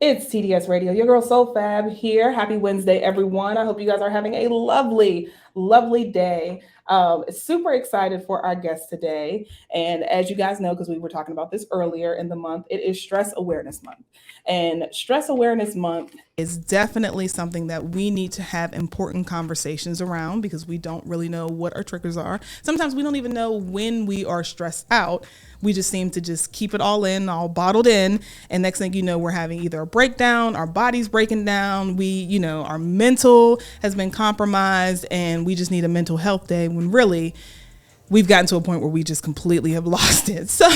It's TDS Radio, your girl Soul Fab here. Happy Wednesday, everyone. I hope you guys are having a lovely, lovely day. Super excited for our guest today. And as you guys know, because we were talking about this earlier in the month, it is Stress Awareness Month. And Stress Awareness Month is definitely something that we need to have important conversations around because we don't really know what our triggers are. Sometimes we don't even know when we are stressed out. We just seem to just keep it all in, all bottled in. And next thing you know, we're having either a breakdown, our body's breaking down, our mental has been compromised, and we just need a mental health day when really we've gotten to a point where we just completely have lost it. So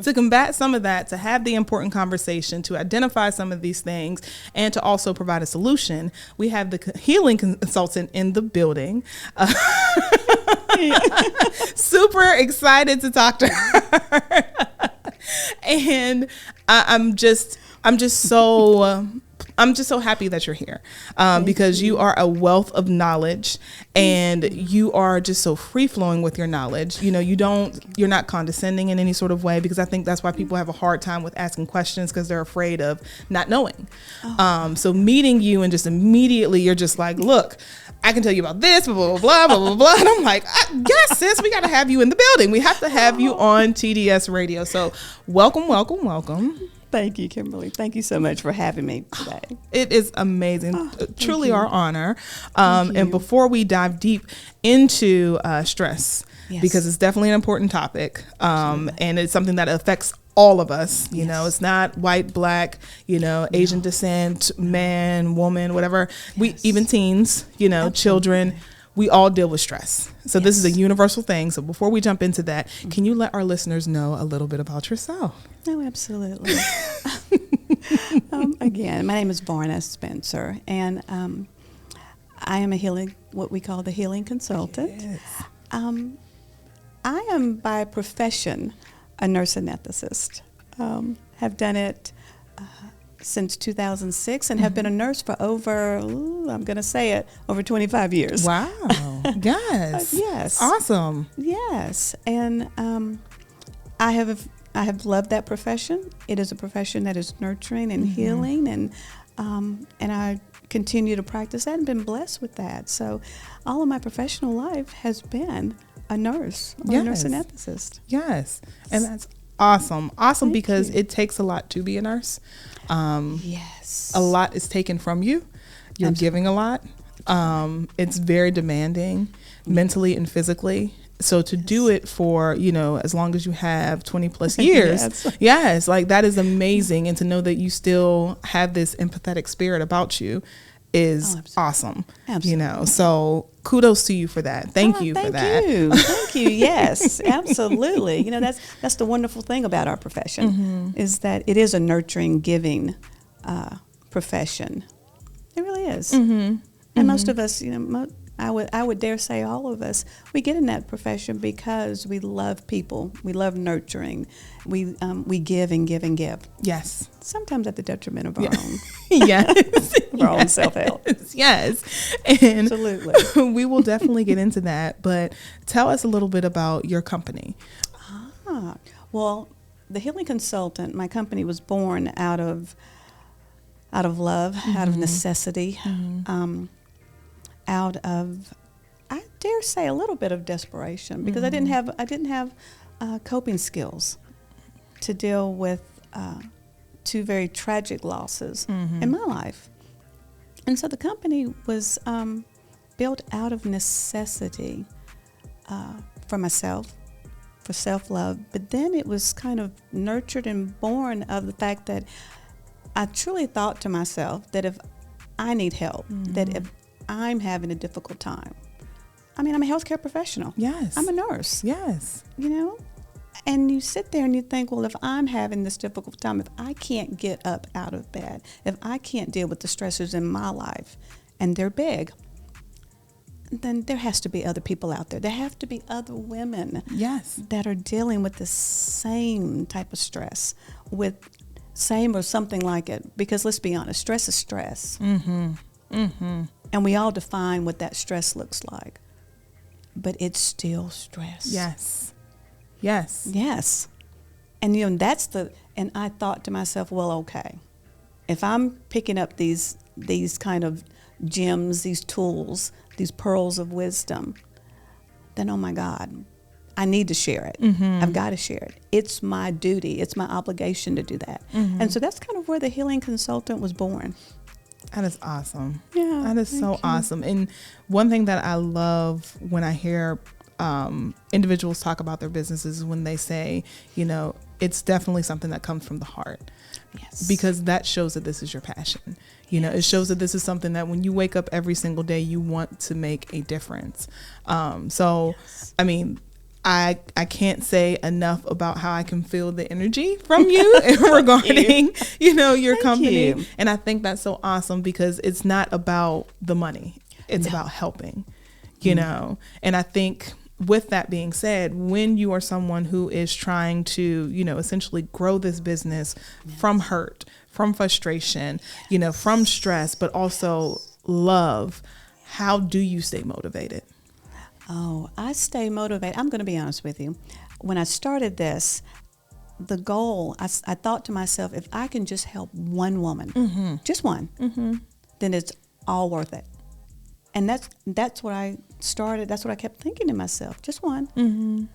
to combat some of that, to have the important conversation, to identify some of these things, and to also provide a solution, we have the healing consultant in the building. Super excited to talk to her. And I'm just so happy that you're here because you are a wealth of knowledge and you are just so free flowing with your knowledge. You're not condescending in any sort of way, because I think that's why people have a hard time with asking questions, because they're afraid of not knowing. So meeting you and just immediately you're just like, look, I can tell you about this, blah, blah, blah, blah, blah, blah. And I'm like, yes, sis, we got to have you in the building. We have to have you on TDS Radio. So welcome, welcome, welcome. Thank you, Kimberly. Thank you so much for having me today. It is amazing. Truly our honor. And before we dive deep into stress, because it's definitely an important topic, and it's something that affects all of us, it's not white, black, Asian descent, man, woman, whatever. We, even teens, children, we all deal with stress. So this is a universal thing. So before we jump into that, can you let our listeners know a little bit about yourself? Oh, absolutely. Again, my name is Varnar Spencer, and I am what we call the healing consultant. Yes. I am by profession a nurse anesthetist. Have done it since 2006 and have been a nurse for over, I'm going to say it, over 25 years. Wow. Yes. Yes. Awesome. Yes. And I have loved that profession. It is a profession that is nurturing and healing, and I continue to practice that and been blessed with that. So all of my professional life has been a nurse, or a nurse anesthetist. Yes. And that's awesome. Thank because you. it takes a lot to be a nurse. Yes. A lot is taken from you. You're Absolutely. giving a lot. It's very demanding mentally and physically. So to do it for, as long as you have 20 plus years, yes, like that is amazing. And to know that you still have this empathetic spirit about you is awesome. Absolutely. So kudos to you for that. Thank you for that. Thank you. Yes, absolutely. That's the wonderful thing about our profession, is that it is a nurturing, giving profession. It really is. And most of us, I would dare say all of us, we get in that profession because we love people. We love nurturing. We give and give and give. Yes. Sometimes at the detriment of our own. Yes. Our own self-help. Yes. And absolutely. We will definitely get into that. But tell us a little bit about your company. Well, the Healing Consultant, my company was born out of love, out of necessity, out of, I dare say, a little bit of desperation, because I didn't have coping skills to deal with two very tragic losses in my life. And so the company was built out of necessity for myself, for self-love, but then it was kind of nurtured and born of the fact that I truly thought to myself that if I need help, that if I'm having a difficult time, I'm a healthcare professional. Yes. I'm a nurse. Yes. And you sit there and you think, well, if I'm having this difficult time, if I can't get up out of bed, if I can't deal with the stressors in my life, and they're big, then there has to be other people out there. There have to be other women that are dealing with the same type of stress, with same or something like it. Because let's be honest, stress is stress. And we all define what that stress looks like. But it's still stress. Yes. Yes. Yes. And that's and I thought to myself, well, okay, if I'm picking up these kind of gems, these tools, these pearls of wisdom, then oh my God, I need to share it. I've got to share it. It's my duty. It's my obligation to do that. And so that's kind of where the healing consultant was born. That is awesome. Yeah, that is so you. awesome. And one thing that I love when I hear individuals talk about their businesses is when they say, you know, it's definitely something that comes from the heart. Yes. Because that shows that this is your passion. You know, it shows that this is something that when you wake up every single day, you want to make a difference. I mean, I can't say enough about how I can feel the energy from you regarding, you know, your company. You. And I think that's so awesome because it's not about the money. It's about helping, you know. And I think with that being said, when you are someone who is trying to, you know, essentially grow this business from hurt, from frustration, you know, from stress, but also love, how do you stay motivated? Oh, I stay motivated. I'm going to be honest with you. When I started this, the goal, I thought to myself, if I can just help one woman, just one, then it's all worth it. And that's what I started. That's what I kept thinking to myself, just one.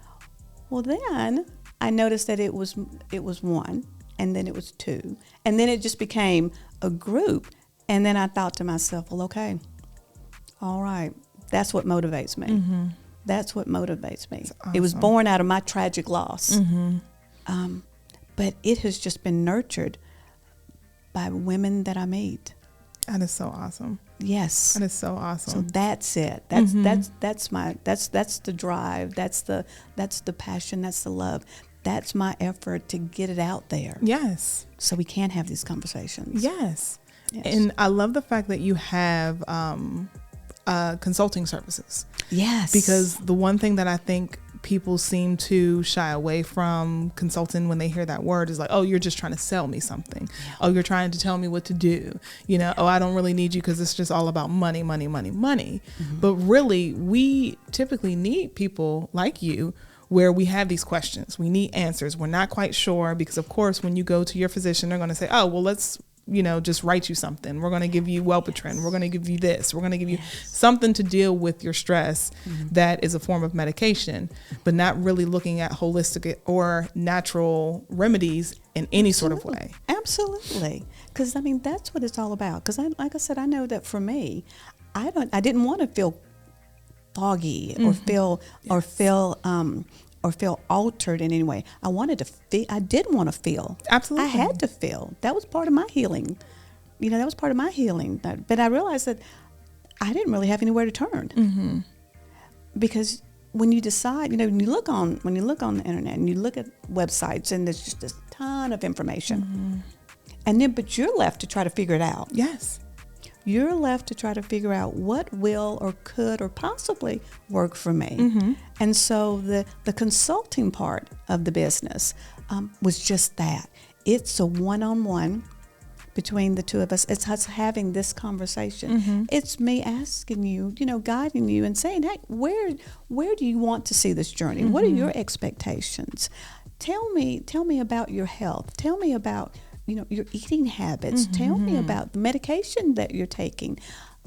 Well, then I noticed that it was one, and then it was two, and then it just became a group. And then I thought to myself, well, okay, all right. That's what motivates me. That's what motivates me. Awesome. It was born out of my tragic loss. But it has just been nurtured by women that I meet. That is so awesome. Yes. That is so awesome. So that's it. That's the drive. That's the passion. That's the love. That's my effort to get it out there. Yes. So we can have these conversations. Yes. And I love the fact that you have consulting services. Yes. Because the one thing that I think people seem to shy away from consulting when they hear that word is like, oh, you're just trying to sell me something. Yeah. Oh, you're trying to tell me what to do. You know, oh, I don't really need you because it's just all about money, money, money, money. But really, we typically need people like you where we have these questions. We need answers. We're not quite sure because, of course, when you go to your physician, they're going to say, oh, well, let's just write you something. We're going to give you Wellbutrin. We're going to give you this. We're going to give you something to deal with your stress that is a form of medication, but not really looking at holistic or natural remedies in any sort of way. Absolutely. Because, I mean, that's what it's all about. Because, like I said, I know that for me, I didn't want to feel foggy or feel altered in any way. I wanted to feel. I did want to feel. Absolutely. I had to feel. That was part of my healing. That was part of my healing. But I realized that I didn't really have anywhere to turn. Because when you decide, when you look on the internet and you look at websites and there's just this ton of information, and then but you're left to try to figure it out. Yes. You're left to try to figure out what will or could or possibly work for me. And so the consulting part of the business was just that. It's a one-on-one between the two of us. It's us having this conversation. It's me asking you, guiding you and saying, hey, where do you want to see this journey? What are your expectations? Tell me about your health. Tell me about your eating habits. Tell me about the medication that you're taking.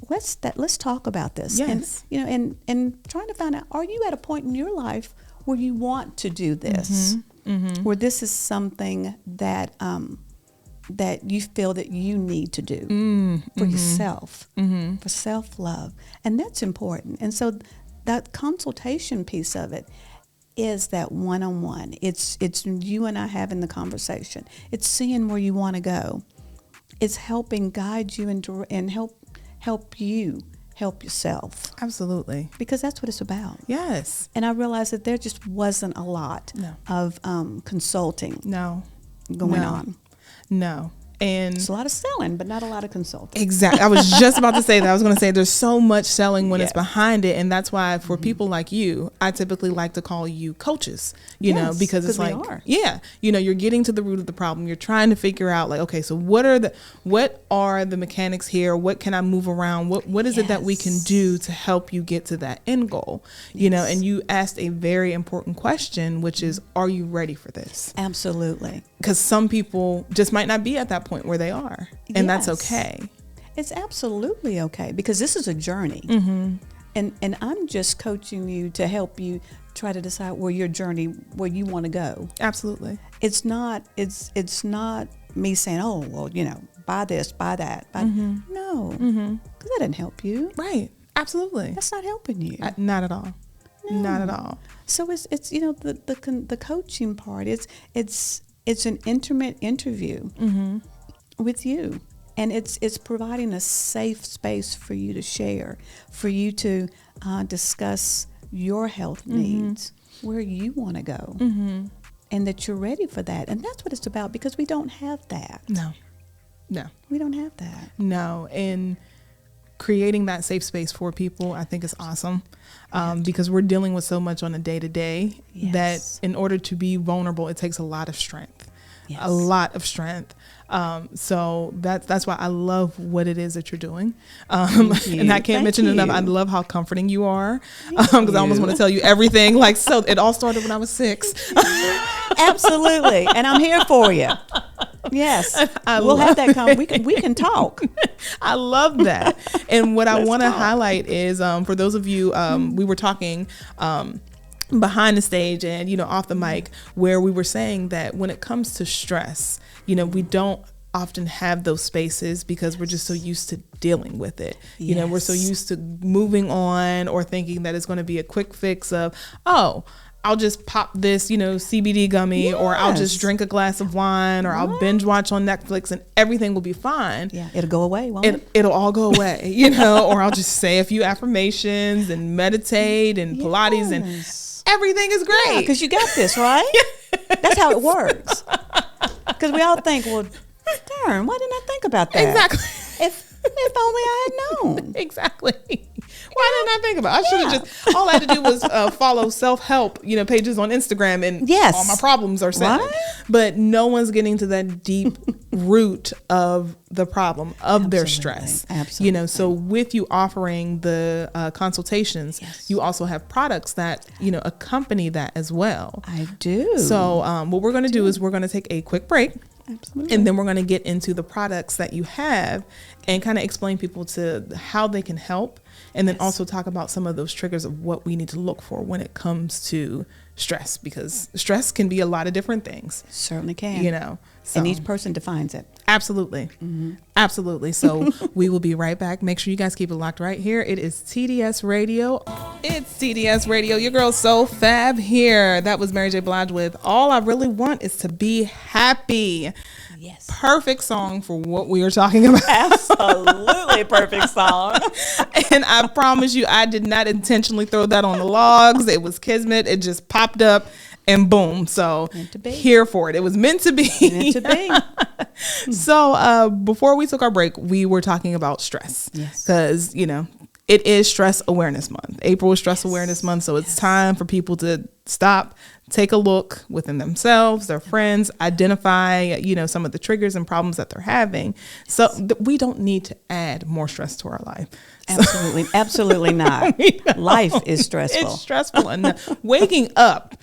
Let's talk about this. Yes. And trying to find out, are you at a point in your life where you want to do this? Where this is something that that you feel that you need to do for yourself, for self-love. And that's important. And so that consultation piece of it is that one-on-one. It's you and I having the conversation. It's seeing where you want to go. It's helping guide you and help you help yourself. Absolutely. Because that's what it's about. Yes. And I realized that there just wasn't a lot of consulting going on. No. And it's a lot of selling, but not a lot of consulting. Exactly. I was just about to say that. I was going to say there's so much selling when it's behind it. And that's why for people like you, I typically like to call you coaches, because it's like, you're getting to the root of the problem. You're trying to figure out like, okay, so what are the mechanics here? What can I move around? What is it that we can do to help you get to that end goal? And you asked a very important question, which is, are you ready for this? Absolutely. because some people just might not be at that point where they are, and that's okay. It's absolutely okay, because this is a journey. And I'm just coaching you to help you try to decide where you want to go. Absolutely. It's not me saying, oh, well, buy this, buy that. No, because that didn't help you. Right. Absolutely. That's not helping you. Not at all. No. Not at all. So it's the coaching part. It's an intimate interview with you, and it's providing a safe space for you to share, for you to discuss your health needs, where you want to go, and that you're ready for that. And that's what it's about, because we don't have that. No, We don't have that. no. And creating that safe space for people, I think, is awesome, because we're dealing with so much on a day-to-day that in order to be vulnerable, it takes a lot of strength. Yes. A lot of strength. So that's why I love what it is that you're doing. And I can't mention enough, I love how comforting you are, because I almost want to tell you everything. Like, so it all started when I was 6. Absolutely. And I'm here for you. Yes. We'll have that conversation. We can talk. I love that. And what I want to highlight is, for those of you, we were talking, behind the stage and, off the mic, where we were saying that when it comes to stress, we don't often have those spaces because we're just so used to dealing with it. We're so used to moving on, or thinking that it's going to be a quick fix of, oh, I'll just pop this, CBD gummy, or I'll just drink a glass of wine, or I'll binge watch on Netflix and everything will be fine. Yeah, it'll go away, won't it? It'll all go away, or I'll just say a few affirmations and meditate and Pilates and everything is great. Because you got this, right? That's how it works. Because we all think, well, darn, why didn't I think about that? Exactly. If only I had known. Exactly. Why didn't I think about it? I should have just, all I had to do was follow self-help, pages on Instagram, and all my problems are settled. Right? But no one's getting to that deep root of the problem, of their stress. Absolutely. So with you offering the consultations, you also have products that, accompany that as well. I do. So what we're going to do is we're going to take a quick break. Absolutely. And then we're going to get into the products that you have and kind of explain people to how they can help. And then also talk about some of those triggers of what we need to look for when it comes to stress, because stress can be a lot of different things. Certainly can. So. And each person defines it. Absolutely. Absolutely. So we will be right back. Make sure you guys keep it locked right here. It is TDS Radio. It's TDS Radio. Your girl So Fab here. That was Mary J. Blige with All I Really Want Is to Be Happy. Yes. Perfect song for what we are talking about. Absolutely perfect song. And I promise you, I did not intentionally throw that on the logs. It was kismet. It just popped up and boom. So here for it. It was meant to be. Meant to be. So before we took our break, we were talking about stress. Yes. Because, it is Stress Awareness Month. April is Stress Awareness Month. So it's time for people to stop, take a look within themselves, their friends, identify, some of the triggers and problems that they're having. So we don't need to add more stress to our life. Absolutely. Absolutely not. Life is stressful. It's stressful enough. Waking up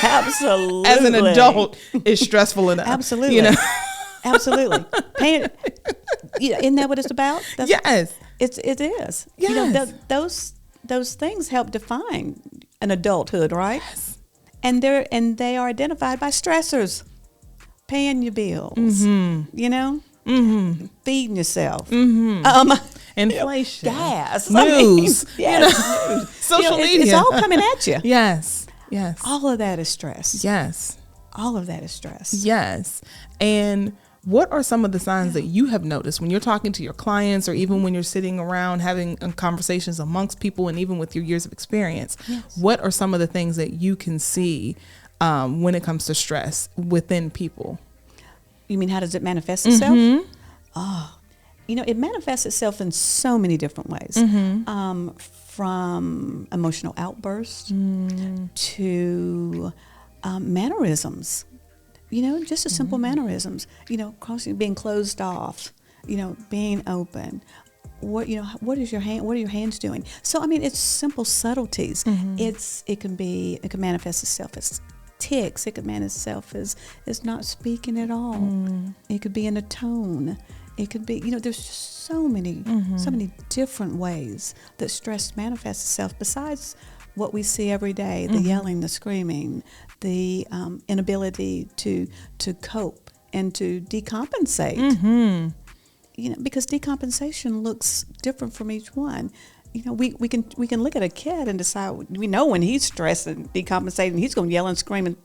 absolutely as an adult is stressful enough. Absolutely. Absolutely. Isn't that what it's about? Yes. It is. Yes. Those things help define an adulthood, right? Yes. And they are identified by stressors. Paying your bills. Feeding yourself. Inflation. Gas. News. News. Social media. It's all coming at you. Yes. All of that is stress. Yes. All of that is stress. Yes. And what are some of the signs that you have noticed when you're talking to your clients, or even when you're sitting around having conversations amongst people, and even with your years of experience? Yes. What are some of the things that you can see when it comes to stress within people? You mean, how does it manifest itself? Oh, it manifests itself in so many different ways. From emotional outbursts to mannerisms. Just a simple mannerisms. Being closed off. Being open. What is your hand? What are your hands doing? So it's simple subtleties. It can manifest itself as tics. It could manifest itself as not speaking at all. It could be in a tone. It could be, there's just so many different ways that stress manifests itself besides what we see every day, the yelling, the screaming, the inability to cope and to decompensate. Because decompensation looks different from each one. We can look at a kid and decide, we know when he's stressed and decompensating, he's going to yell and scream and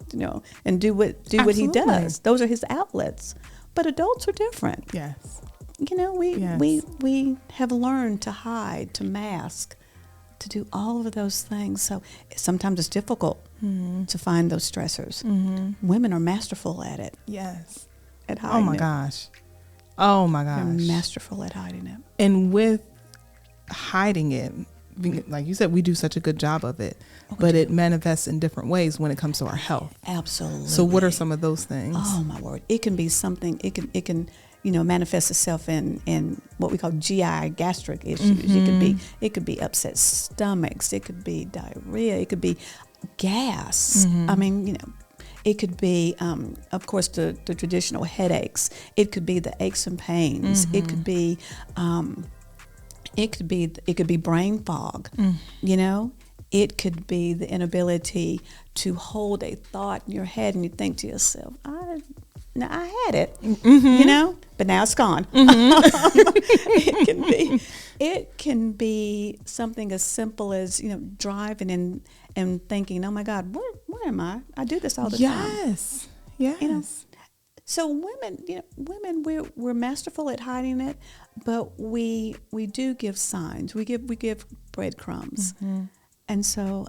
and do what he does. Those are his outlets. But adults are different. Yes. We have learned to hide, to mask, to do all of those things. So sometimes it's difficult to find those stressors. Women are masterful at it. Yes. At hiding Oh my gosh. Oh my gosh. They're masterful at hiding it. And with hiding it, like you said, we do such a good job of it, but it manifests in different ways when it comes to our health. Absolutely. So what are some of those things? Oh my word. It can be something, it can manifest itself in what we call GI, gastric issues. It could be upset stomachs. It could be diarrhea. It could be gas. I mean, it could be, of course, the traditional headaches. It could be the aches and pains. It could be, it could be brain fog. It could be the inability to hold a thought in your head, and you think to yourself, I had it, but now it's gone. It can be something as simple as driving and thinking, oh my God, where am I? I do this all the time. Yes. So women, we're masterful at hiding it, but we do give signs. We give breadcrumbs, and so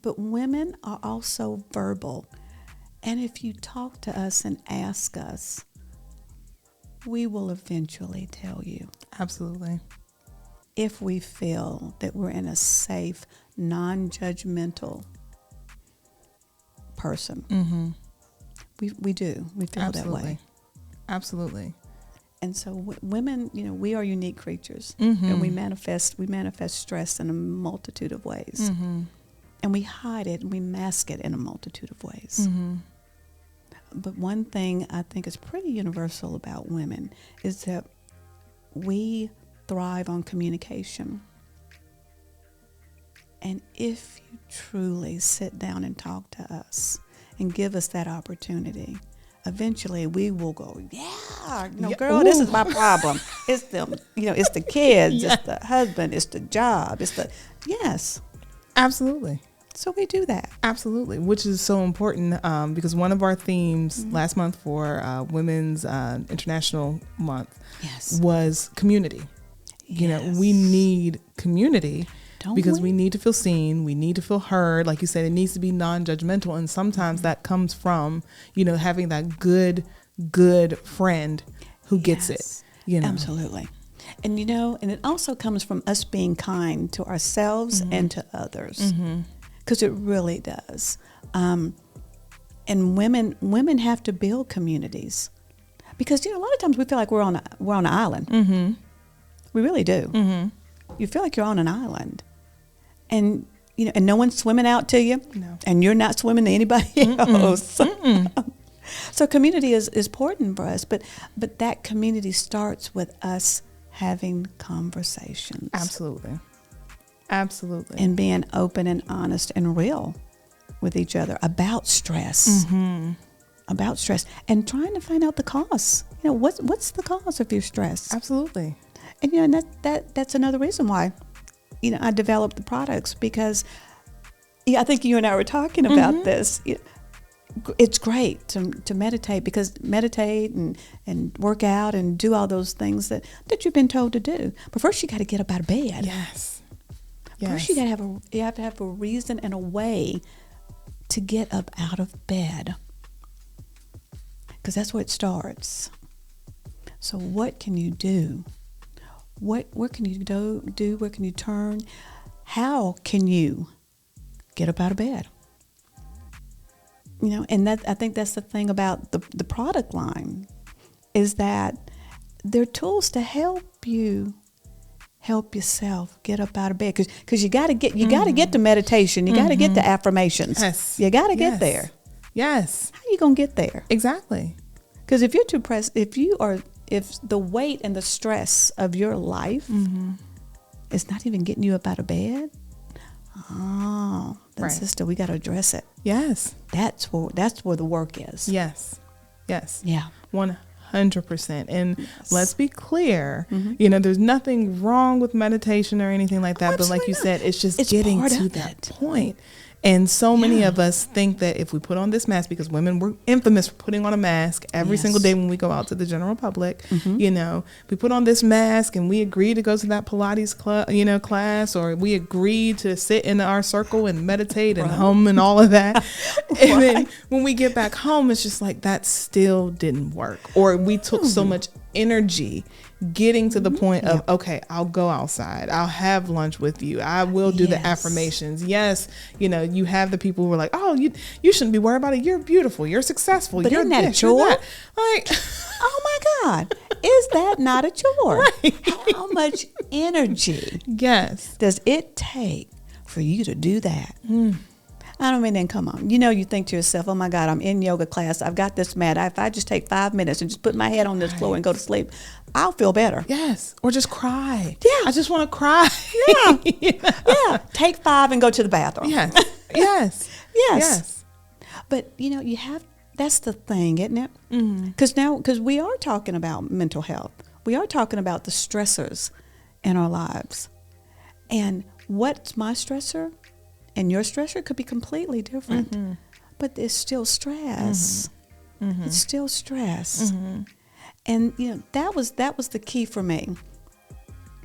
but women are also verbal. And if you talk to us and ask us, we will eventually tell you. Absolutely. If we feel that we're in a safe, non-judgmental person. We do. We feel that way. Absolutely. And so women, we are unique creatures. And we manifest stress in a multitude of ways. And we hide it and we mask it in a multitude of ways. But one thing I think is pretty universal about women is that we thrive on communication. And if you truly sit down and talk to us and give us that opportunity, eventually we will go, girl, this is my problem. It's them, it's the kids, it's the husband, it's the job, yes. Absolutely. So we do that. Absolutely, which is so important because one of our themes last month for Women's International Month was community. We need community because we need to feel seen. We need to feel heard. Like you said, it needs to be non-judgmental. And sometimes that comes from, having that good friend who gets it. Absolutely. And, and it also comes from us being kind to ourselves and to others. Because it really does. And women have to build communities. Because, a lot of times we feel like we're on an island. We really do. You feel like you're on an island. And, and no one's swimming out to you. No. And you're not swimming to anybody else. So community is important for us. But that community starts with us having conversations. Absolutely. And being open and honest and real with each other about stress. About stress. And trying to find out the cause. What's the cause of your stress? Absolutely. And and that's another reason why I developed the products, because I think you and I were talking about this. It's great to meditate, because meditate and work out and do all those things that you've been told to do. But first you got to get up out of bed. Yes. First you have to have a reason and a way to get up out of bed, because that's where it starts. So what can you do? What can you do? Where can you turn? How can you get up out of bed? And I think that's the thing about the product line, is that they're tools to help you help yourself get up out of bed, because you got to get to meditation. You got to get to affirmations. Yes. You got to get Yes. there. Yes. How you gonna get there? Exactly. Because if you're too pressed, if the weight and the stress of your life is not even getting you up out of bed, then Right. sister, we got to address it. Yes. That's where the work is. Yes. Yes. Yeah. 100%. And Yes. let's be clear, there's nothing wrong with meditation or anything like that. But like you Absolutely said, it's just It's getting part to of that it. point. And so many Yeah. of us think that if we put on this mask, because women were infamous for putting on a mask every Yes. single day when we go out to the general public, we put on this mask and we agree to go to that Pilates club, class, or we agree to sit in our circle and meditate and hum and all of that. And then when we get back home, it's just like, that still didn't work. Or we took so much energy getting to the point of, okay, I'll go outside, I'll have lunch with you, I will do the Yes. affirmations. Yes, you have the people who are like, oh, you shouldn't be worried about it, you're beautiful, you're successful, But you're isn't that a this, you're chore? that. Like, Oh my God, is that not a chore? Right. How much energy yes. does it take for you to do that? I don't mean, then come on. You think to yourself, oh my God, I'm in yoga class. I've got this mat. If I just take 5 minutes and just put my head on this floor and go to sleep, I'll feel better. Yes. Or just cry. Yeah. I just want to cry. Yeah. Yeah. Take 5 and go to the bathroom. Yes. Yes. Yes. Yes. But that's the thing, isn't it? Because we are talking about mental health. We are talking about the stressors in our lives. And what's my stressor and your stressor could be completely different. But it's still stress. It's still stress. And that was the key for me.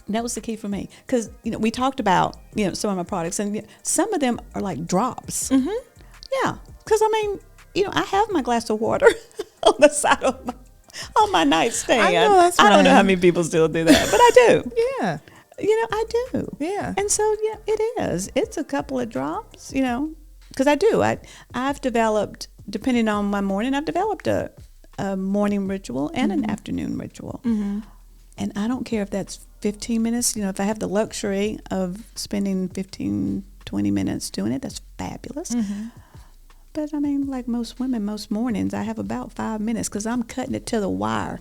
That was the key for me, because we talked about some of my products, and some of them are like drops. Yeah, because I have my glass of water on the side of my nightstand. I know, that's I don't know right. how many people still do that, but I do. Yeah. I do. Yeah. And so it is. It's a couple of drops. Because I do. I've developed, depending on my morning, I've developed a morning ritual and an afternoon ritual. And I don't care if that's 15 minutes. If I have the luxury of spending 15, 20 minutes doing it, that's fabulous. But like most women, most mornings, I have about 5 minutes because I'm cutting it to the wire.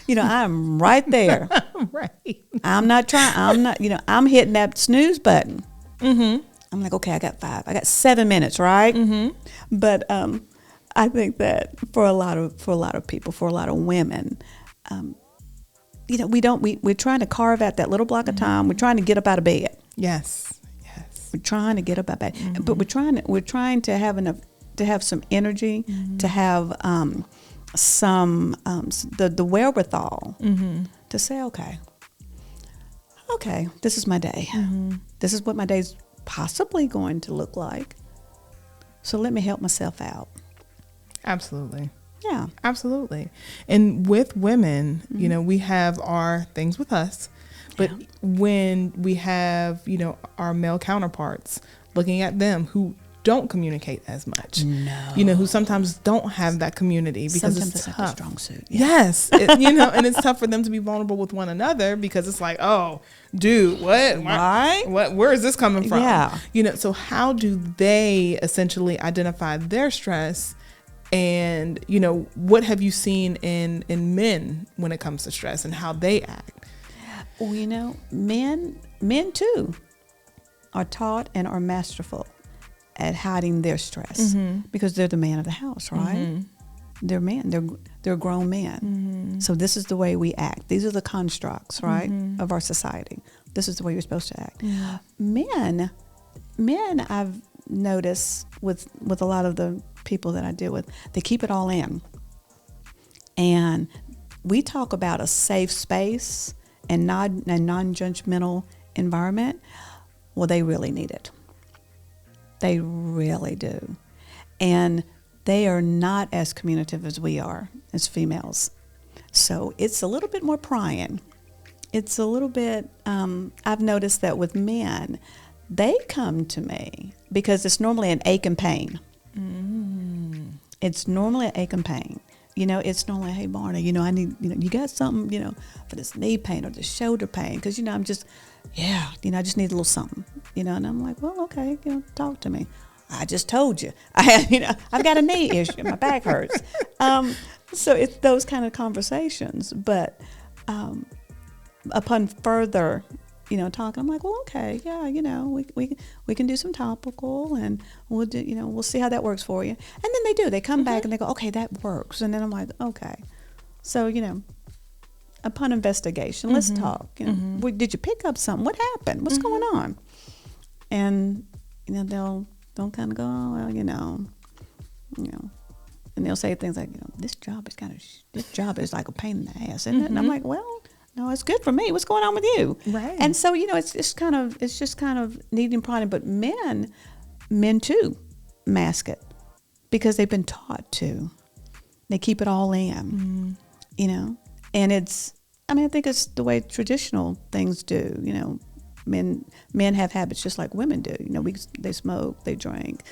I'm right there. Right. I'm hitting that snooze button. I'm like, okay, I got 7 minutes, right? But I think that for a lot of people, for a lot of women, we're trying to carve out that little block of time. We're trying to get up out of bed. Yes. Yes. We're trying to get up out of bed, but we're trying to have enough, to have some energy, to have the wherewithal to say, okay, this is my day. This is what my day's possibly going to look like. So let me help myself out. Absolutely. Yeah. Absolutely. And with women, we have our things with us, but when we have, our male counterparts, looking at them who don't communicate as much, who sometimes don't have that community because Sometimes it's not tough. the strong suit. Yes. And it's tough for them to be vulnerable with one another because it's like, oh, dude, what? Right? Where is this coming from? Yeah. So how do they essentially identify their stress? And, what have you seen in men when it comes to stress and how they act? Well, men too are taught and are masterful at hiding their stress because they're the man of the house, right? They're men. They're grown men. So this is the way we act. These are the constructs, right, of our society. This is the way you're supposed to act. Men, I've noticed with a lot of the people that I deal with, they keep it all in. And we talk about a safe space and non-judgmental environment. Well, they really need it. They really do. And they are not as communicative as we are as females. So it's a little bit more prying. It's a little bit, I've noticed that with men, they come to me because it's normally an ache and pain. It's normally an ache and pain. it's normally, hey, Varnar, I need, you got something, for this knee pain or this shoulder pain. Because, I'm just, I just need a little something, and I'm like, well, okay, talk to me. I just told you. I've got a knee issue. My back hurts. So it's those kind of conversations. But upon further, talking, I'm like, well, okay, yeah, we can do some topical, and we'll do, we'll see how that works for you. And then they do. They come back and they go, okay, that works. And then I'm like, okay. So, upon investigation, let's talk. Did you pick up something? What happened? What's going on? And they'll kind of go, oh, well, and they'll say things like, this job is like a pain in the ass, isn't it? And I'm like, well, no, it's good for me. What's going on with you? Right. And so, it's just kind of needing prodding. But men too mask it because they've been taught to. They keep it all in, and I think it's the way traditional things do, Men have habits just like women do. They smoke, they drink.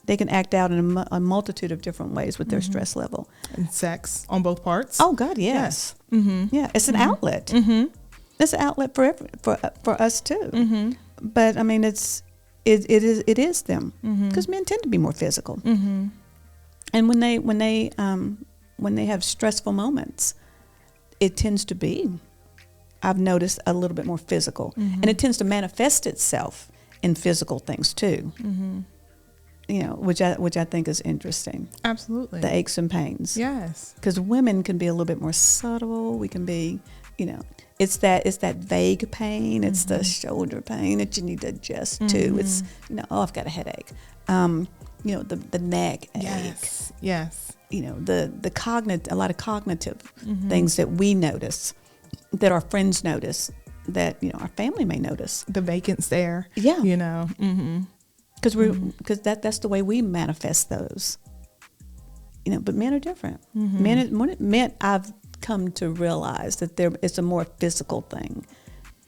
They can act out in a multitude of different ways with their stress level. And sex on both parts. Oh God, yes. Yeah, it's an outlet. It's an outlet for us too. But I mean, it is them because men tend to be more physical. And when they have stressful moments, it tends to be, I've noticed, a little bit more physical, and it tends to manifest itself in physical things too. Which I think is interesting. Absolutely. The aches and pains. Yes. Because women can be a little bit more subtle. We can be, it's that vague pain. It's the shoulder pain that you need to adjust to. It's, I've got a headache. The neck ache. Yes. Yes. A lot of cognitive things that we notice, that our friends notice, that, our family may notice. The vacant's there. Yeah. Because that's the way we manifest those. But men are different. Men, I've come to realize that it's a more physical thing,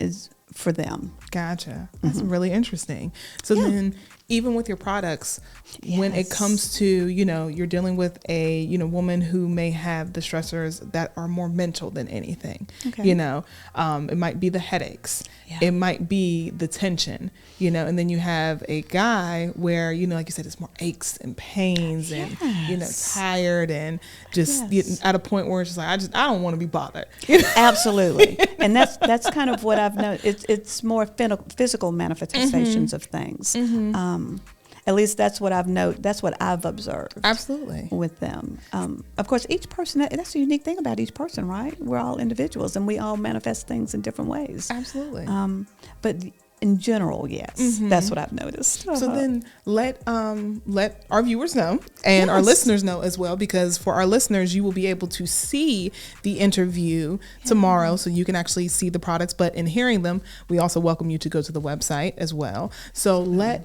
is for them. Gotcha. That's really interesting. So then, even with your products, when it comes to, you're dealing with a, woman who may have the stressors that are more mental than anything, it might be the headaches, it might be the tension, and then you have a guy where, like you said, it's more aches and pains and, tired and just at a point where it's just like, I don't want to be bothered. Absolutely. And that's kind of what I've noticed. It's more physical manifestations of things. At least that's what I've observed. Absolutely. With them. Of course, each person, that's the unique thing about each person, right? We're all individuals and we all manifest things in different ways. Absolutely. But in general, yes, that's what I've noticed. So then let our viewers know and our listeners know as well, because for our listeners, you will be able to see the interview tomorrow, so you can actually see the products. But in hearing them, we also welcome you to go to the website as well. So let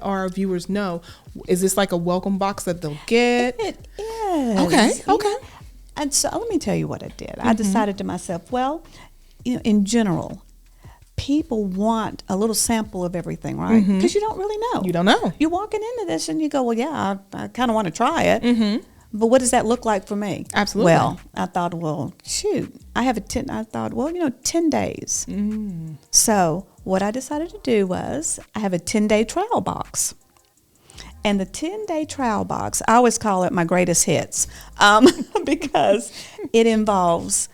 our viewers know, is this like a welcome box that they'll get? It is. Okay. Yeah. And so let me tell you what I did. I decided to myself, well, in general, people want a little sample of everything, right? Because you don't really know. You don't know. You're walking into this and you go, well, yeah, I kind of want to try it. But what does that look like for me? Absolutely. Well, I thought, well, shoot, I thought, well, 10 days. So what I decided to do was I have a 10-day trial box. And the 10-day trial box, I always call it my greatest hits, because it involves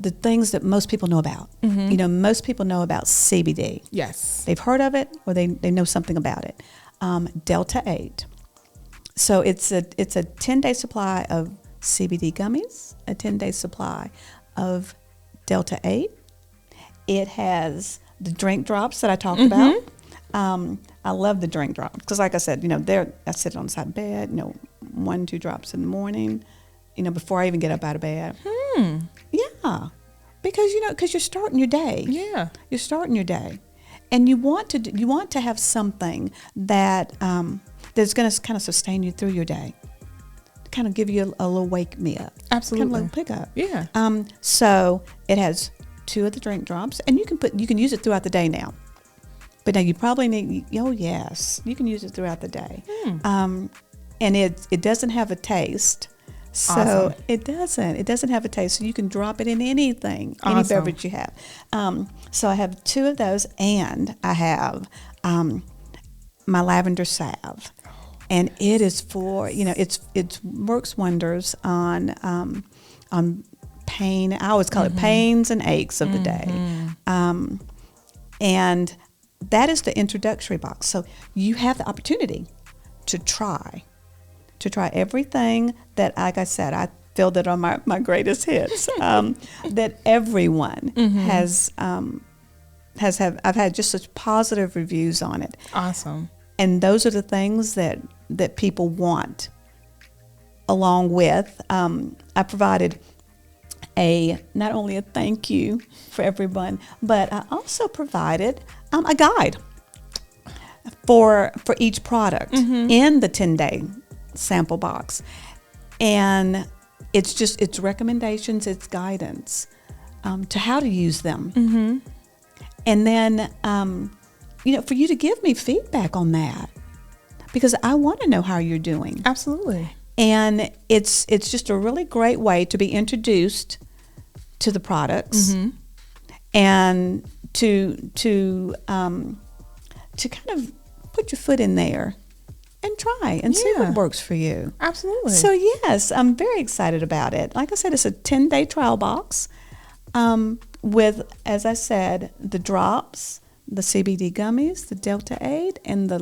the things that most people know about. Most people know about CBD. Yes. They've heard of it, or they know something about it. Delta 8. So it's a 10-day supply of CBD gummies, a 10-day supply of Delta 8. It has the drink drops that I talked about. I love the drink drops because, like I said, I sit on the side of bed, 1-2 drops in the morning, before I even get up out of bed. Yeah, because you're starting your day. Yeah, you're starting your day, and you want to have something that that's going to kind of sustain you through your day, kind of give you a little wake me up. Absolutely, kind of like pick up. Yeah. So it has 2 of the drink drops, and you can use it throughout the day now. But now you probably need. Oh yes, you can use it throughout the day. And it doesn't have a taste. So Awesome. it doesn't have a taste. So you can drop it in anything, any Awesome. beverage you have. So I have 2 of those, and I have my lavender salve, and it is for it works wonders on pain. I always call it pains and aches of the day, and that is the introductory box. So you have the opportunity to try everything that, like I said, I filled it on my greatest hits, that everyone has have. I've had just such positive reviews on it. Awesome. And those are the things that people want. Along with, I provided not only a thank you for everyone, but I also provided a guide for each product in the 10-day sample box, and it's recommendations, it's guidance to how to use them, and then for you to give me feedback on that, because I want to know how you're doing. Absolutely. And it's just a really great way to be introduced to the products, and to kind of put your foot in there and try and see what works for you. Absolutely. So yes, I'm very excited about it. Like I said, it's a 10-day trial box with, as I said, the drops, the CBD gummies, the Delta 8, and the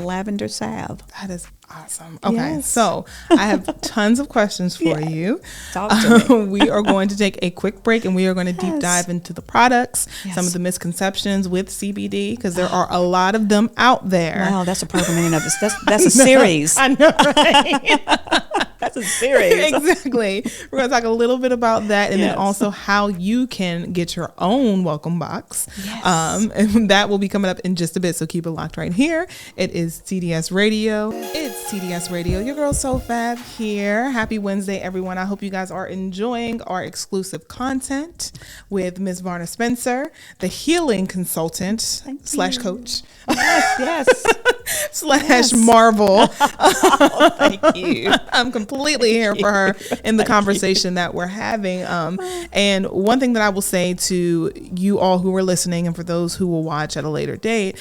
lavender salve. That is awesome. Okay, Yes. so I have tons of questions for you. Talk to me. We are going to take a quick break, and we are going to deep Yes. dive into the products, Yes. some of the misconceptions with CBD, because there are a lot of them out there. Wow, that's a program in and of itself. That's a series. I know, right? That's a series. Exactly. We're going to talk a little bit about that, and Yes. then also how you can get your own welcome box. Yes. And that will be coming up in just a bit, so keep it locked right here. It is TDS Radio. It's TDS Radio. Your girl Soul Fab here. Happy Wednesday, everyone. I hope you guys are enjoying our exclusive content with Ms. Varnar Spencer, the healing consultant slash coach Yes. slash Yes. Marvel. Thank you. I'm completely here for her in the conversation that we're having. And one thing that I will say to you all who are listening, and for those who will watch at a later date,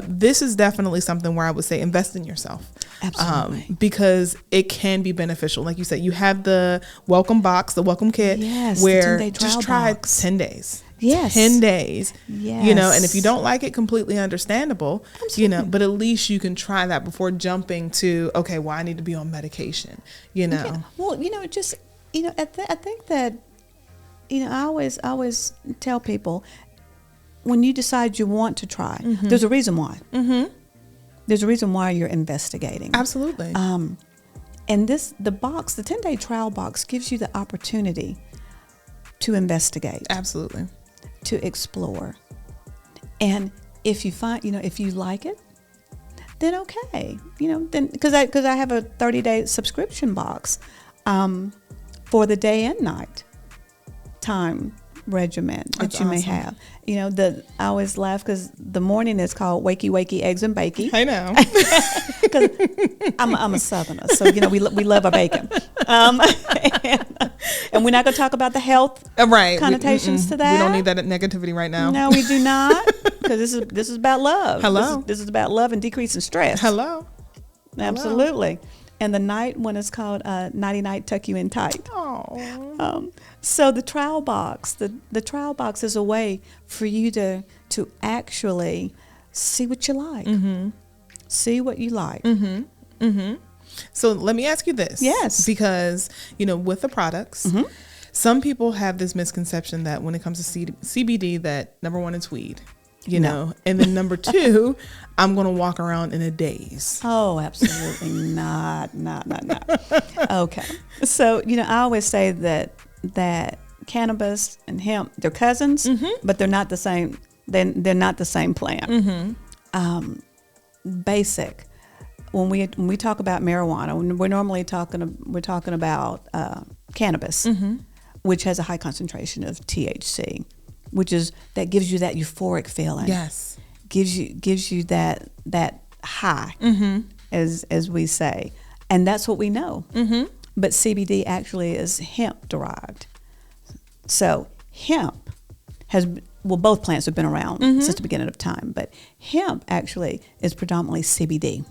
this is definitely something where I would say invest in yourself. Absolutely. Because it can be beneficial. Like you said, you have the welcome box, the welcome kit, Yes, the where 10-day just trial try box. 10 days. Yes. 10 days. Yes. And if you don't like it, completely understandable, Absolutely. but at least you can try that before jumping to, okay, well, I need to be on medication, Yeah. Well, just, I think that, I always tell people, when you decide you want to try, there's a reason why. There's a reason why you're investigating. Absolutely. And the 10-day trial box gives you the opportunity to investigate, Absolutely. to explore. And if you find, if you like it, then okay, then because I have a 30-day subscription box for the day and night time regimen that That's you may awesome. have. I always laugh because the morning is called Wakey Wakey Eggs and Bakey. I know. Because I'm a Southerner, so we love our bacon. And we're not going to talk about the health Right. connotations to that. We don't need that negativity right now. No, we do not, because this is about love. Hello. This is about love and decreasing stress. Hello. Absolutely. And the night one is called Nighty Night Tuck You In Tight. Oh. So the trial box, the trial box is a way for you to actually see what you like. See what you like. So let me ask you this. Yes. Because, with the products, some people have this misconception that when it comes to CBD, that number one, it's weed, No. and then number two, I'm going to walk around in a daze. Oh, absolutely not. Okay. So, I always say that cannabis and hemp, they're cousins, but they're not the same. They're not the same plant. Basic. When we talk about marijuana, we're normally talking about cannabis, which has a high concentration of THC, that gives you that euphoric feeling. Yes. Gives you that high, as we say, and that's what we know. but CBD actually is hemp derived. So hemp both plants have been around since the beginning of time, but hemp actually is predominantly CBD,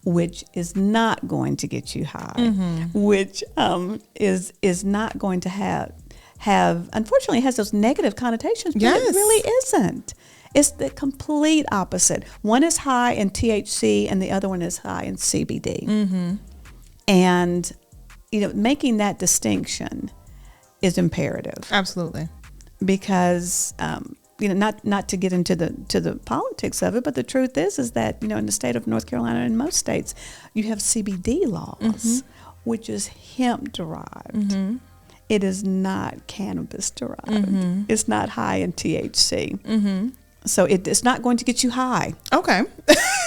which is not going to get you high, which is not going to have unfortunately has those negative connotations, but it really isn't. It's the complete opposite. One is high in THC and the other one is high in CBD. And making that distinction is imperative. Absolutely. Because not to get into the politics of it, but the truth is that in the state of North Carolina and most states, you have CBD laws, which is hemp derived. It is not cannabis derived. It's not high in THC. So it's not going to get you high. Okay.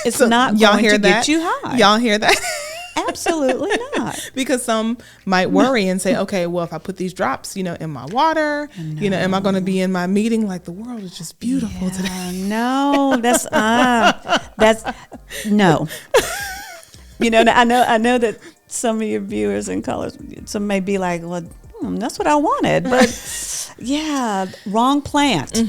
It's so not going to get you high. Y'all hear that? Absolutely not. Because some might worry and say, okay, well, if I put these drops, in my water, am I going to be in my meeting like the world is just beautiful today? No, that's no. I know that some of your viewers and callers, some may be like, well, that's what I wanted, but yeah, wrong plant.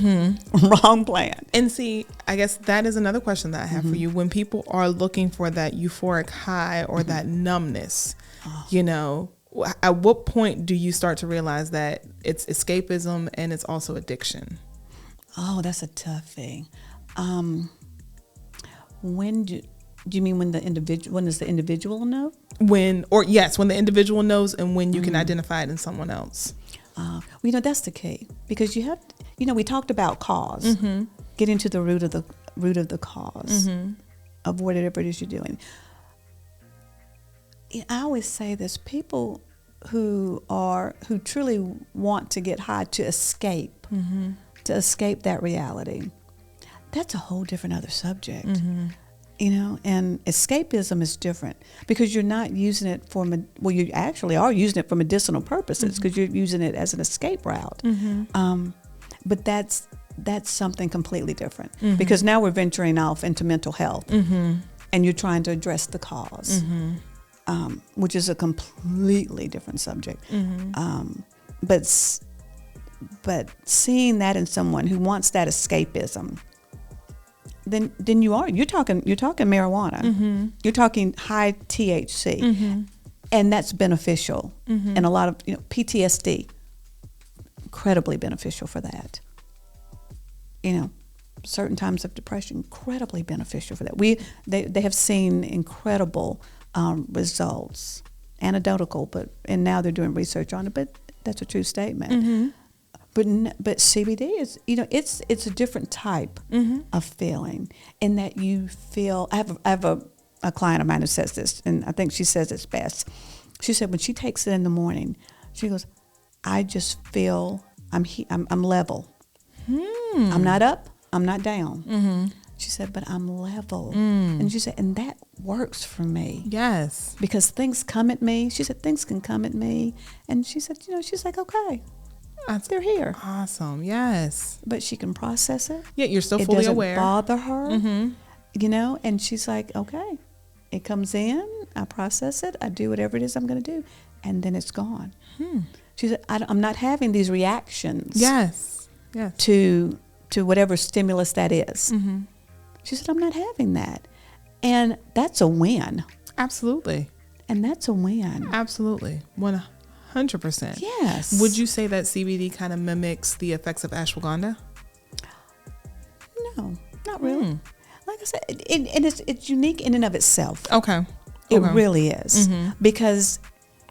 Wrong plant. And see, I guess that is another question that I have for you. When people are looking for that euphoric high or that numbness, at what point do you start to realize that it's escapism and it's also addiction? Oh, that's a tough thing. When do you mean when does the individual know? When the individual knows and when you can identify it in someone else. That's the key, because you have, we talked about cause, getting to the root of the cause of whatever it is you're doing. I always say this: people who truly want to get high to escape that reality, that's a whole different other subject. And escapism is different because you're not using it you actually are using it for medicinal purposes because you're using it as an escape route. But that's something completely different because now we're venturing off into mental health and you're trying to address the cause, which is a completely different subject. But seeing that in someone who wants that escapism, then you're talking marijuana. You're talking high THC, and that's beneficial. And a lot of PTSD, incredibly beneficial for that. Certain times of depression, incredibly beneficial for that. They have seen incredible results, anecdotal, and now they're doing research on it. But that's a true statement. But CBD is, it's a different type of feeling in that you feel. I have a client of mine who says this, and I think she says it's best. She said when she takes it in the morning, she goes, I just feel I'm level. I'm not up, I'm not down. She said, but I'm level. And she said, and that works for me. Yes. Because things come at me. She said, things can come at me. And she said, she's like, okay. They're here. Awesome. Yes. But she can process it. Yeah, you're still fully aware. It doesn't bother her. And she's like, okay, it comes in, I process it, I do whatever it is I'm going to do, and then it's gone. She said, I'm not having these reactions. Yes. To whatever stimulus that is. She said, I'm not having that. And that's a win. Absolutely. And that's a win. Absolutely. 100%. Yes. Would you say that CBD kind of mimics the effects of ashwagandha? No, not really. Like I said, it's unique in and of itself. Okay. It really is. Because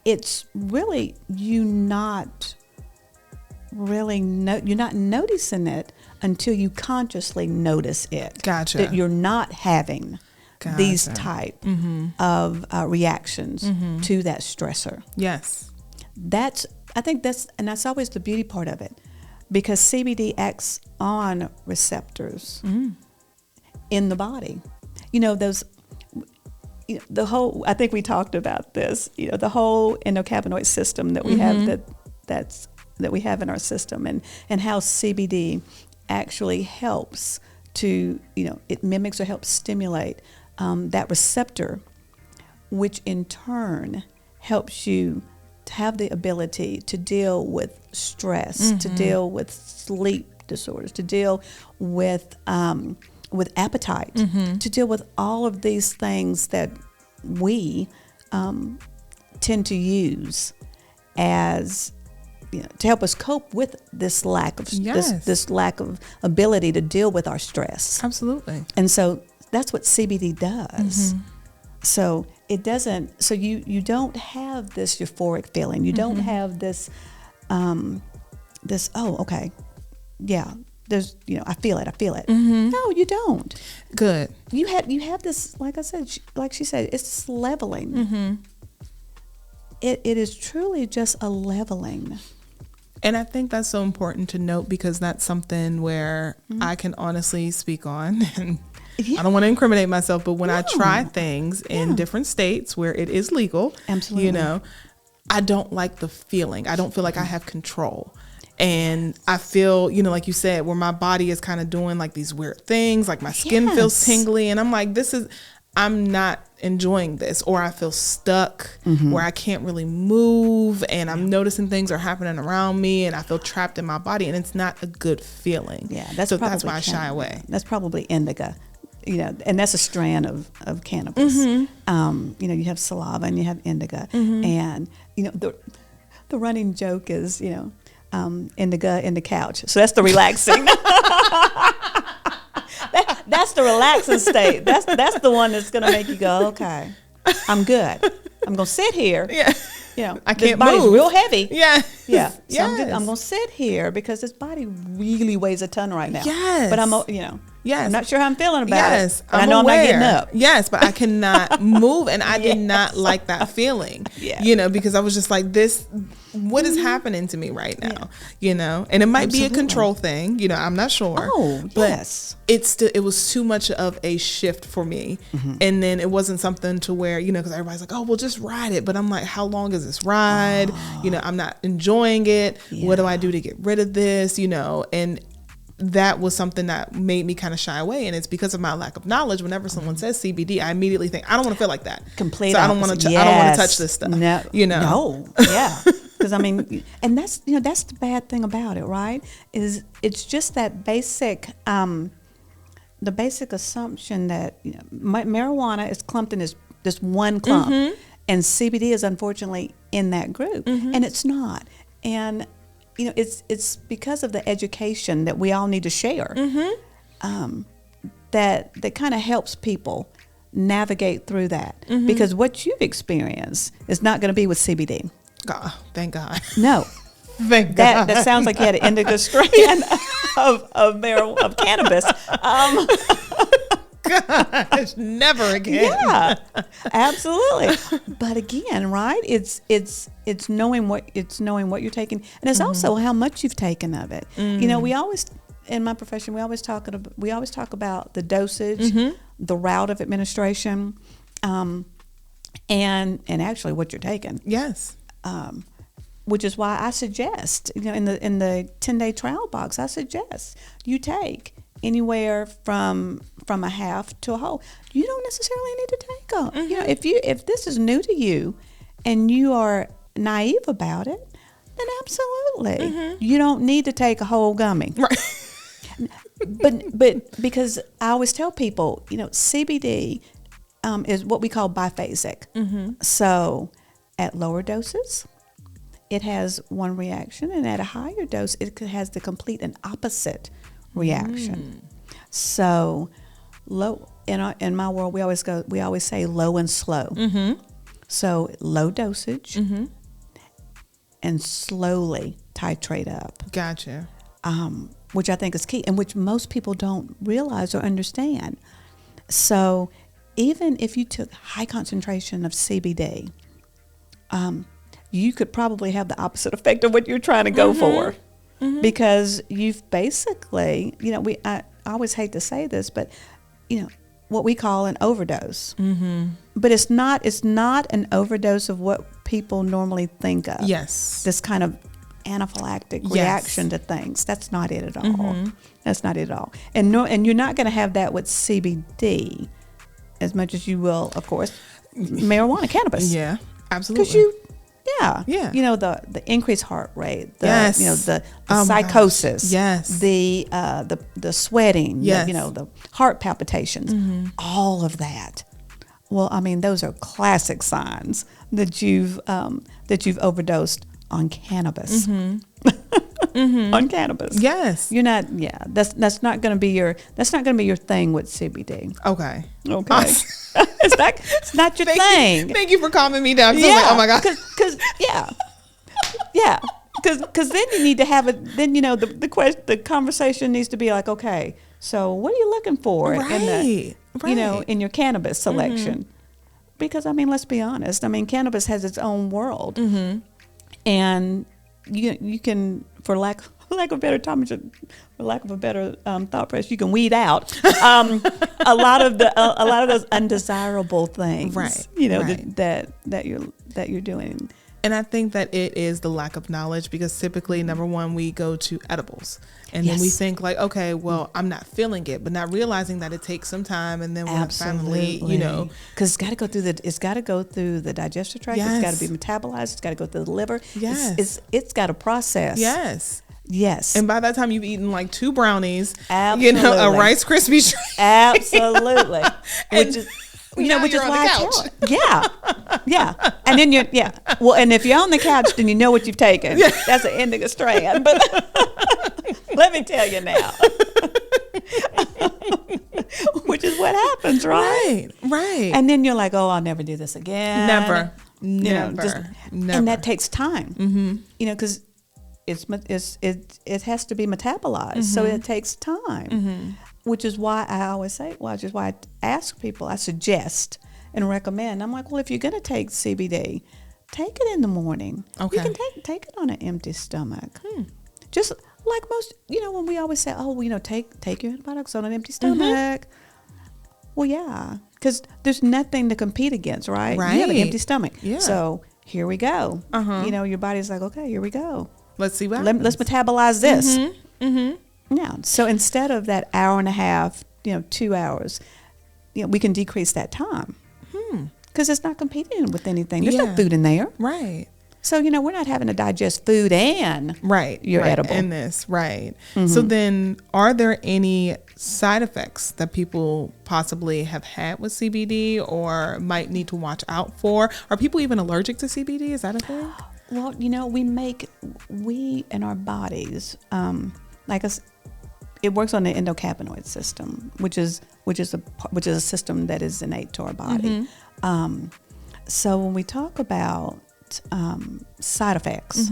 it's really, you're not noticing it until you consciously notice it. Gotcha. That you're not having these type of reactions to that stressor. Yes. I think that's always the beauty part of it, because CBD acts on receptors in the body. The whole, I think we talked about this, the whole endocannabinoid system that we have that we have in our system, and how CBD actually helps to, it mimics or helps stimulate that receptor, which in turn helps you to have the ability to deal with stress, to deal with sleep disorders, to deal with appetite, to deal with all of these things that we tend to use as to help us cope with this lack of this lack of ability to deal with our stress. Absolutely. And so that's what CBD does. So it doesn't. So you don't have this euphoric feeling. You don't have this oh, okay, yeah. There's I feel it. No, you don't. Good. You have this, like I said, like she said, it's this leveling. It is truly just a leveling. And I think that's so important to note, because that's something where I can honestly speak on. And I don't want to incriminate myself, but when I try things in different states where it is legal, absolutely, I don't like the feeling. I don't feel like I have control. And I feel, like you said, where my body is kind of doing like these weird things, like my skin feels tingly, and I'm like, I'm not enjoying this, or I feel stuck where I can't really move, and I'm noticing things are happening around me, and I feel trapped in my body, and it's not a good feeling. Yeah, that's why I shy away. That's probably indica, and that's a strand of cannabis. You have saliva and you have indica, and the running joke is indica in the couch. So that's the relaxing. That's the relaxing state. That's the one that's going to make you go, okay, I'm good. I'm going to sit here. Yeah. I this can't body's move. real heavy. Yeah. Yeah. So Yes. I'm going to sit here because this body really weighs a ton right now. Yes. But Yes. I'm not sure how I'm feeling about yes, it. But I know aware. I'm not getting up. Yes, but I cannot move, and I did not like that feeling. Because I was just like, what is happening to me right now? And it might be a control thing. I'm not sure. Oh, but yes. it was too much of a shift for me, and then it wasn't something to where because everybody's like, oh, well, just ride it, but I'm like, how long is this ride? I'm not enjoying it. What do I do to get rid of this? And that was something that made me kind of shy away, and it's because of my lack of knowledge. Whenever someone says CBD, I immediately think, I don't want to feel like that. Complete. So I don't want to. I don't want to touch this stuff. No. No. Yeah. Because and that's the bad thing about it, right? Is it's just that basic, the basic assumption that marijuana is clumped in this one clump, and CBD is unfortunately in that group, and it's not. And it's because of the education that we all need to share, that kind of helps people navigate through that. Because what you've experienced is not going to be with CBD. God, thank God. No. Thank God. That sounds like you had an indica strain of cannabis. Gosh, never again. Yeah, absolutely. But again, right? It's knowing what you're taking, and it's also how much you've taken of it. We always, in my profession, we always talk about the dosage, the route of administration, and actually what you're taking. Yes. Which is why I suggest, in the 10-day trial box, I suggest you take anywhere from a half to a whole. You don't necessarily need to take if this is new to you and you are naive about it, then absolutely you don't need to take a whole gummy. Right. But because I always tell people, CBD is what we call biphasic. So at lower doses, it has one reaction, and at a higher dose, it has the complete and opposite reaction. So low in my world, we always say low and slow. So low dosage and slowly titrate up. Gotcha. Which I think is key, and which most people don't realize or understand. So even if you took high concentration of CBD, you could probably have the opposite effect of what you're trying to go for. Because you've basically, I always hate to say this, but what we call an overdose. But it's not an overdose of what people normally think of. Yes. This kind of anaphylactic reaction to things. That's not it at all. That's not it at all. And you're not going to have that with CBD as much as you will, of course, marijuana, cannabis. Yeah. Absolutely. Yeah. You know, the increased heart rate, Yes. you know, the Oh my psychosis, gosh. Yes. the sweating, Yes. you know, the heart palpitations, all of that. Well, I mean, those are classic signs that you've overdosed on cannabis. On cannabis. Yes. You're not. Yeah, that's not going to be your thing with CBD. Okay. Okay. It's not your thing. Thank you for calming me down. 'Cause Yeah. I was like, oh my God. Because then you need to have it. Then you know the conversation needs to be like, okay, so what are you looking for Right. you know, in your cannabis selection? Because I mean, let's be honest. I mean, cannabis has its own world, and you can, for lack of a better term, for lack of a better thought process, you can weed out a lot of those undesirable things, Right, you know, right. that you're doing. And I think that it is the lack of knowledge, because typically, number one, we go to edibles, and then we Yes. think like, okay, well, I'm not feeling it, but not realizing that it takes some time, and then when it finally, you know, because it's got to go through the digestive tract. Yes. It's got to be metabolized. It's got to go through the liver. Yes. It's got to process. Yes. And by that time, you've eaten like 2 brownies, Absolutely. you know, a Rice Krispie treat. Absolutely. And which now is you're on why the I tell couch. it. Yeah. And then well, and if you're on the couch, then you know what you've taken. Yeah. That's the end of the strand. But let me tell you now. Which is what happens, right? Right. And then you're like, oh, I'll never do this again. Never. You know, Never. and that takes time. You know, because it has to be metabolized, so it takes time. Which is why I always say, which is why I ask people, I suggest and recommend. I'm like, well, if you're going to take CBD, take it in the morning. Okay. You can take it on an empty stomach. Just like most, you know, when we always say, oh, well, you know, take your antibiotics on an empty stomach. Well, yeah, because there's nothing to compete against, right? You have an Right. empty stomach. Yeah. So here we go. Uh-huh. You know, your body's like, okay, here we go. Let's see what Let's happens. metabolize this. Yeah. So instead of that hour and a half, you know, 2 hours, you know, we can decrease that time because it's not competing with anything. There's no Yeah. food in there. Right. So, you know, we're not having to digest food and your right, edible. in this, right. So then, are there any side effects that people possibly have had with CBD or might need to watch out for? Are people even allergic to CBD? Is that a thing? Well, you know, we in our bodies, like us, it works on the endocannabinoid system, which is a system that is innate to our body. So when we talk about side effects,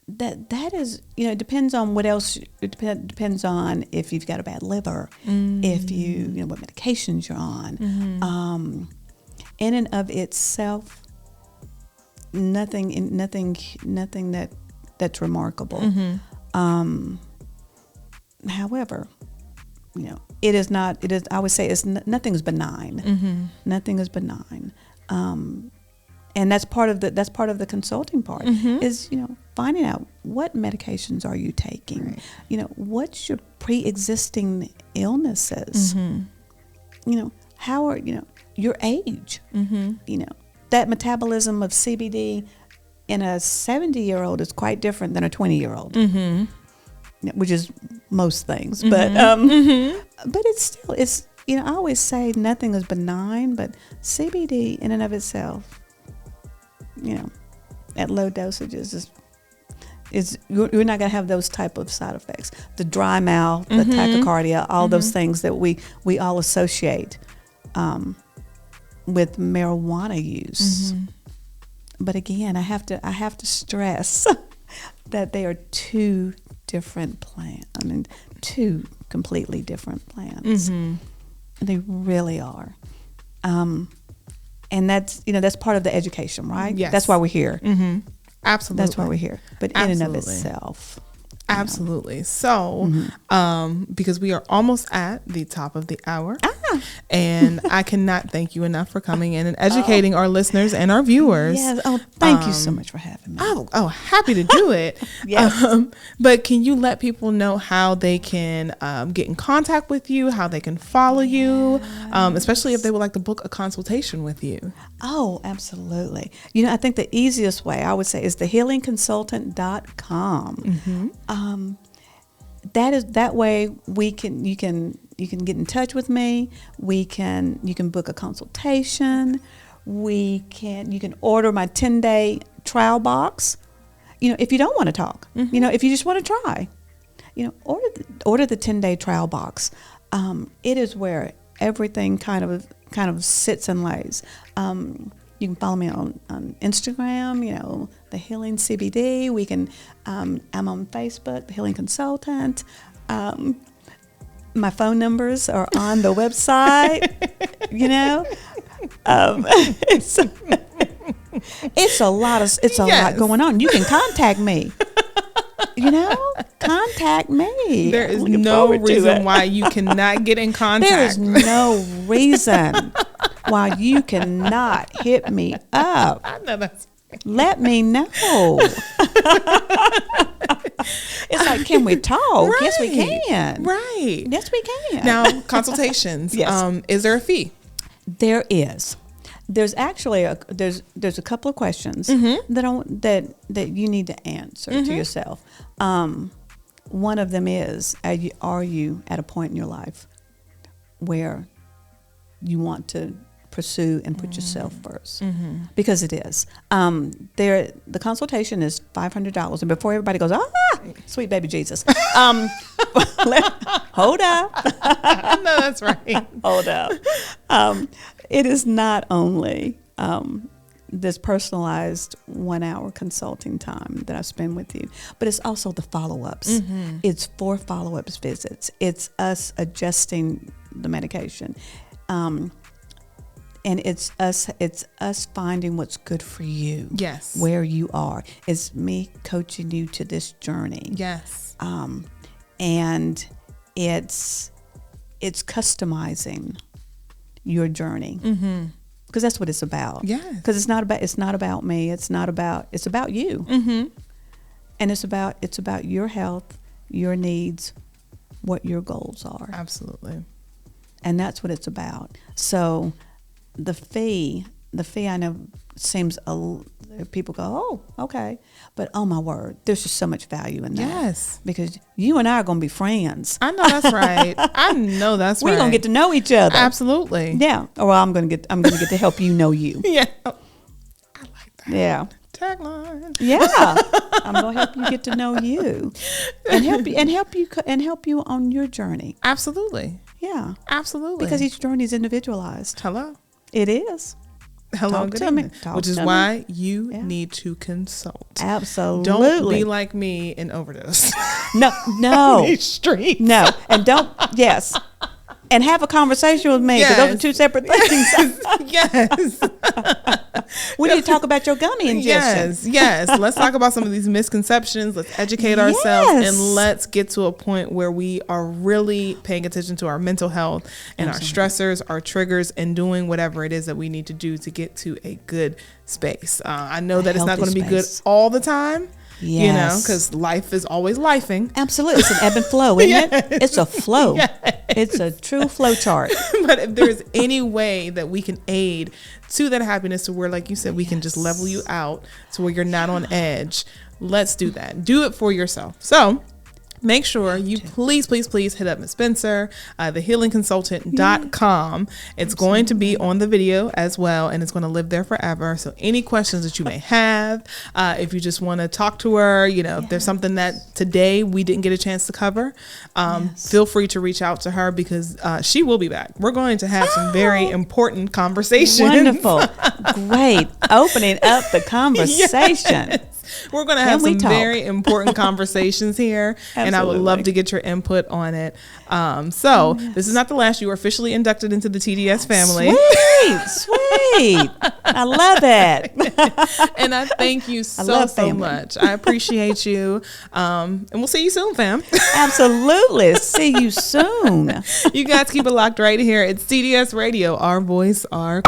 that is, you know, it depends on what else. It depends on if you've got a bad liver, if you know what medications you're on. In and of itself, nothing that's remarkable. However, you know, it is. I would say nothing is benign. Nothing is benign. And that's part of the consulting part is, you know, finding out what medications are you taking. Right. You know, what's your pre-existing illnesses. You know, how are, you know, your age. You know, that metabolism of CBD in a 70-year-old is quite different than a 20-year-old, which is most things. But it's you know, I always say nothing is benign, but CBD in and of itself, you know, at low dosages is you're not going to have those type of side effects. The dry mouth, the tachycardia, all those things that we all associate with marijuana use. But again, I have to stress that they are two different plants. I mean, two completely different plants. They really are. And that's, you know, that's part of the education, right? Yes. That's why we're here. Absolutely. That's why we're here. But in and of itself. Absolutely. So, because we are almost at the top of the hour. And I cannot thank you enough for coming in and educating our listeners and our viewers. Yes. Oh, thank you so much for having me. Oh, happy to do it. Yes. But can you let people know how they can get in contact with you, how they can follow you, especially if they would like to book a consultation with you? Oh, absolutely. You know, I think the easiest way I would say is thehealingconsultant.com. Mm-hmm. That way you can get in touch with me. You can book a consultation. You can order my 10-day trial box. You know, if you don't want to talk, Mm-hmm. you know, if you just want to try, you know, order the 10-day trial box. It is where everything kind of sits and lays. You can follow me on Instagram, you know, The Healing CBD. I'm on Facebook, The Healing Consultant. My phone numbers are on the website, you know. It's a lot going on. You can contact me. You know, contact me. There is no reason why you cannot get in contact. There is no reason why you cannot hit me up. I know that's right. Let me know. It's like, can we talk? Right. Yes, we can. Right. Yes, we can. Now, consultations. Yes. Is there a fee? There is. There's actually there's a couple of questions Mm-hmm. that you need to answer to yourself. One of them is, are you at a point in your life where you want to pursue and put yourself first? Mm-hmm. Because it is. The consultation is $500, and before everybody goes, sweet baby Jesus, hold up. No, that's right. Hold up. It is not only this personalized 1 hour consulting time that I spend with you, but it's also the follow-ups. Mm-hmm. It's 4 follow-ups visits. It's us adjusting the medication. And it's us finding what's good for you. Yes. Where you are. It's me coaching you to this journey. Yes. And it's customizing your journey, because that's what it's about. Yes. Because it's not about me. It's about you. Mm-hmm. And it's about your health, your needs, what your goals are. Absolutely. And that's what it's about. So the fee I know seems people go, oh, okay, but oh my word, there's just so much value in that. Yes. Because you and I are going to be friends. I know that's right. I know that's right. We're going to get to know each other. Absolutely. Yeah. Or I'm going to get to help you know you. Yeah. I like that. Yeah. Tagline. Yeah. I'm going to help you get to know you and help you on your journey. Absolutely. Yeah. Absolutely. Because each journey is individualized. Hello. It is. Hello. Talk Good to me. evening. Talk Which is to why you need to consult. Absolutely. Don't be like me and overdose. No. These streets. No. And yes. And have a conversation with me, because those are two separate things. Yes. We need to talk about your gummy ingestion. Yes. Let's talk about some of these misconceptions. Let's educate ourselves, and let's get to a point where we are really paying attention to our mental health and our stressors, our triggers, and doing whatever it is that we need to do to get to a good space. I know that it's not going to be good all the time. Yes. You know, because life is always lifing. Absolutely. It's an ebb and flow, isn't it? It's a flow. Yes. It's a true flow chart. But if there's any way that we can aid to that happiness, to where, like you said, we can just level you out to where you're not on edge, let's do that. Do it for yourself. So make sure you please hit up Ms. Spencer, thehealingconsultant.com. It's going to be on the video as well, and it's going to live there forever. So any questions that you may have, if you just want to talk to her, you know, if there's something that today we didn't get a chance to cover, feel free to reach out to her, because she will be back. We're going to have some very important conversations. Wonderful. Great. Opening up the conversation. Yes. We're going to have some very important conversations here, and I would love to get your input on it. This is not the last. You are officially inducted into the TDS family. Sweet. Sweet. I love it. And I thank you so much. I appreciate you. And we'll see you soon, fam. Absolutely. See you soon. You guys keep it locked right here. It's CDS Radio, our voice, our